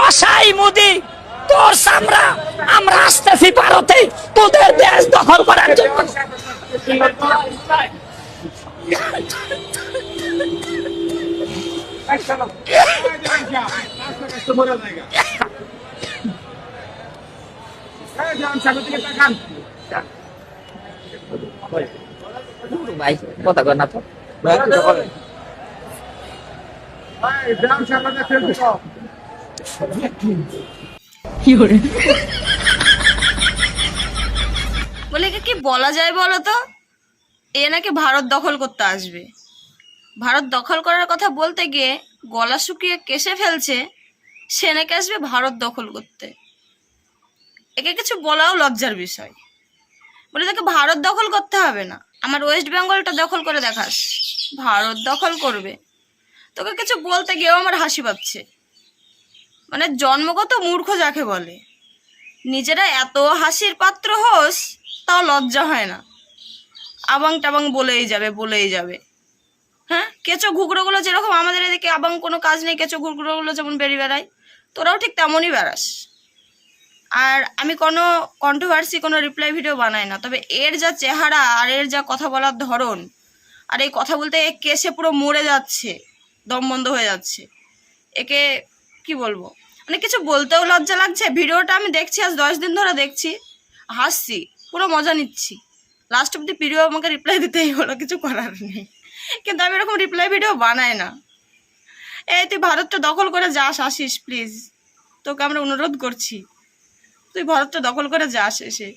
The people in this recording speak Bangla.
অসাই মোদি, তোর সামরা আমরা আসতেছি ভারতে তোদের দেশ দখল করার জন্য। ভাই কথা কর না তো। বলে একে কি বলা যায় বলো তো? এ নাকি ভারত দখল করতে আসবে। ভারত দখল করার কথা বলতে গিয়ে গলা শুকিয়ে কেসে ফেলছে, সে নাকি আসবে ভারত দখল করতে। একে কিছু বলাও লজ্জার বিষয়। বলে তাকে ভারত দখল করতে হবে না, আমার ওয়েস্ট বেঙ্গলটা দখল করে দেখাস। ভারত দখল করবে? তোকে কিছু বলতে গিয়েও আমার হাসি পাচ্ছে। মানে জন্মগত মূর্খ যাকে বলে। নিজেরা এত হাসির পাত্র হোস, তাও লজ্জা হয় না। আবাং টাবাং বলেই যাবে। হ্যাঁ, কেঁচো ঘুগড়োগুলো যেরকম আমাদের এদিকে আবাং কোনো কাজ নেই, কেঁচো ঘুগড়োগুলো যেমন বেরিয়ে বেড়ায়, তোরাও ঠিক তেমনই বেড়াস। আর আমি কোনো কন্ট্রোভার্সি, কোনো রিপ্লাই ভিডিও বানাই না, তবে এর যা চেহারা আর এর যা কথা বলার ধরন, আর এই কথা বলতে কেসে পুরো মরে যাচ্ছে, দম বন্ধ হয়ে যাচ্ছে। একে কি বলবো, মানে কিছু বলতেও লজ্জা লাগছে। ভিডিওটা আমি দেখছি, আজ 10 দিন ধরে দেখছি, হাসছি, পুরো মজা নিচ্ছি। লাস্ট অব্দি ভিডিও আমাকে রিপ্লাই দিতেই হলো, কিছু করার নেই। কিন্তু আমি এরকম রিপ্লাই ভিডিও বানাই না। এই তুই ভারতটা দখল করে যাস, আসিস প্লিজ, তোকে আমরা অনুরোধ করছি, তুই ভারতটা দখল করে যাস এসে।